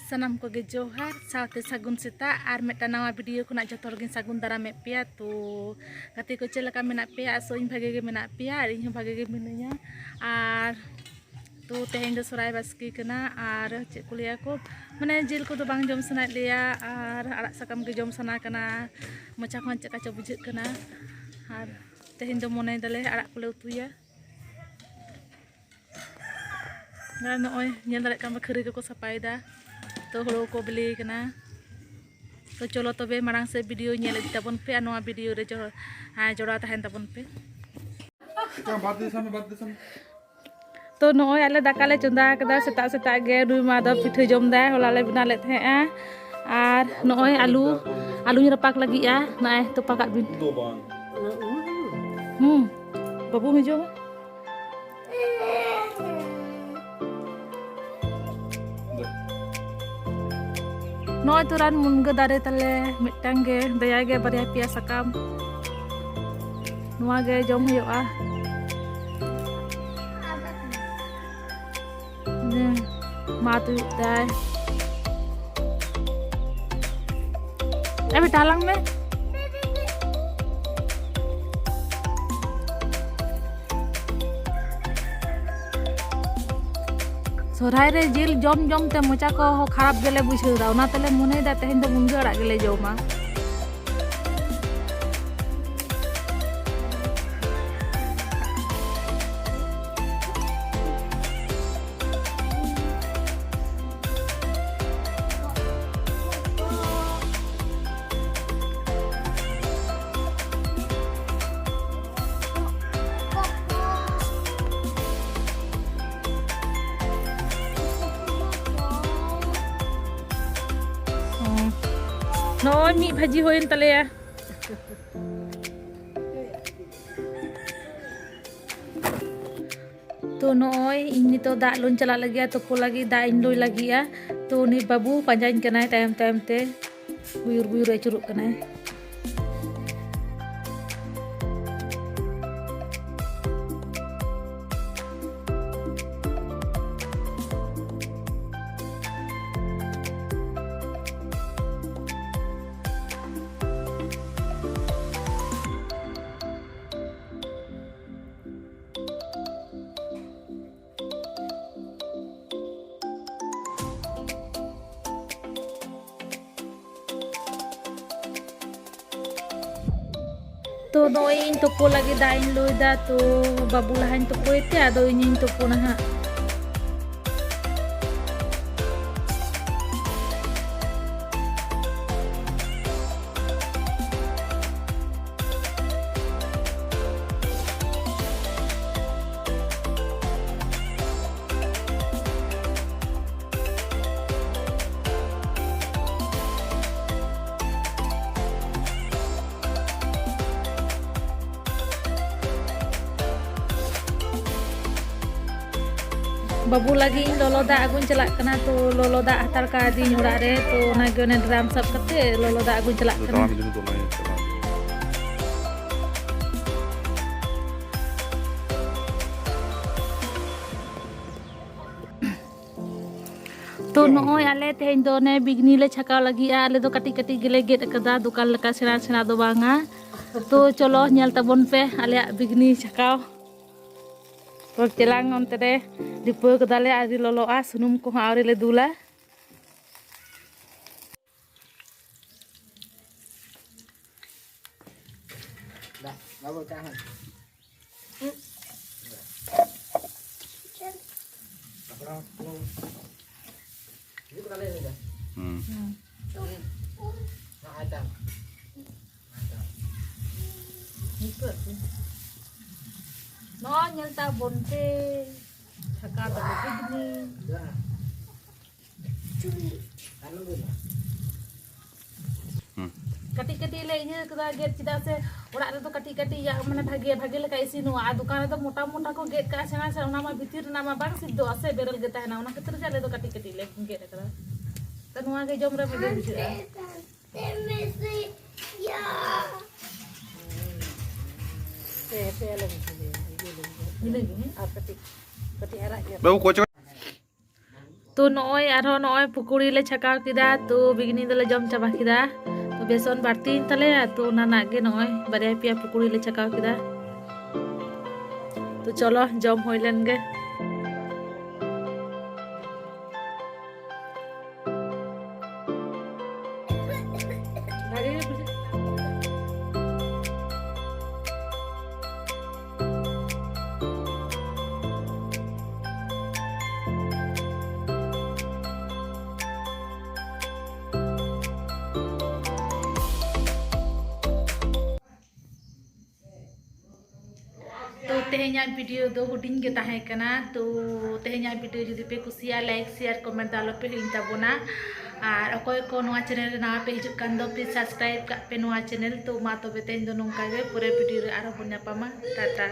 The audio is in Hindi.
Sanam ko ge johar saute sagun seta ar meta nawa video ko na jotor gin sagun dara me pia tu kati ko chelaka mena pia so in bhage ge mena pia ar in bhage ge minanya ar tu teheng do sorai baski kana ar che kuliah ko mane jil ko do bang jom sana leya ar arak sakam ge jom sana kana mocha khon cheka cho bujik kana ar teheng do monai dale arak kule utuya na noy nyel dare kam khari ko sapaida तो हड़ो को बिली कना तो चलो तबे मांग से वीडियो नेल तबन पे नवा वीडियो रे जो हां जोड़ा तहन तबन पे तो नोय आले दाका ले चंदा कदा सेता सेता गे रुई मा द पिठे जम दा होला ले बना ले थे आर नोय आलू आलू रपाक लगी आ नाय तो पाका बिन बाबू मिजो नोय तुरान मुनगा दारे तले मिटटांग गे दया गे बारिया पिया सकाम नुआ गे जम हुआ मा तु दाय ए बेटा लंग में सोराय रे जिल जम जम ते मोचा को खराब गेले बुझेदा ओना तले मने दा तेहन दो मुंगे अड़ा गेले जमा नोय मी भाजी होइन तलेया तो नोय इन तो दा लोन चला लगिया तो को लगी दा इन लोई लगिया तो नि बाबू पंजाइन कनाय टाइम टाइम ते बुयुर बुयुर चुरुक कनाय तो नोय इन तोपो लगी दाइन लोइदा तो बाबू लहाइन तोपोइते आदो इन तोपो ना बाबू लगी लोलो दा अगुन चला कना तो लोलो दा हतार का दी ओड़ा रे तो ना गने ड्राम सब कते लोलो दा अगुन चला कना तो नोय आले तेहन दो ने बिगनी ले छकाव लगी आले दो कटी कटी गिले गेट कदा दुकान लका सेना सेना दो बांगा तो चलो नेल तबन पे आले बिगनी छकाव तो चेलांग onte de dipo kedale ari lolo a sunum ko ari le dula dah bawa tahan ini kedale ni dah nah ada ikut nó nhân ta bồn tê thaka da begini kati kati le ini kada get cida se orak re to kati kati ya mane bhage bhage le kai sinu a dukan re to mota mota ko get ka sena se ona ma bitir na ma bang siddo ase berel geta na ona ketir jale to kati kati le get kada ta nuwa ge jom re bege bisi ya se le ini apa tik Bawa kocok. तो नॉय आरो नॉय पकौड़ी ले छकाव किदा तो बिगनी दले जम चाबा किदा तो बेसन बाड़ती तले तो नाना गे नॉय बारे पिया पकौड़ी ले छकाव किदा तो चलो जम होय लेन गे तो तेहेन्या वीडियो दो हुडिंग गे ताहे कना तो तेहेन्या वीडियो जुदी पे कुसिया लाइक शेयर कमेंट दालो पे हिंग ताबोना और अकोय को नोआ चैनल रे ना पे हिजुक कान दो प्लीज सब्सक्राइब का पे नोआ चैनल तो मा तबे तेन दो नोंका गे पूरे वीडियो रे आरो बन्या पामा टाटा।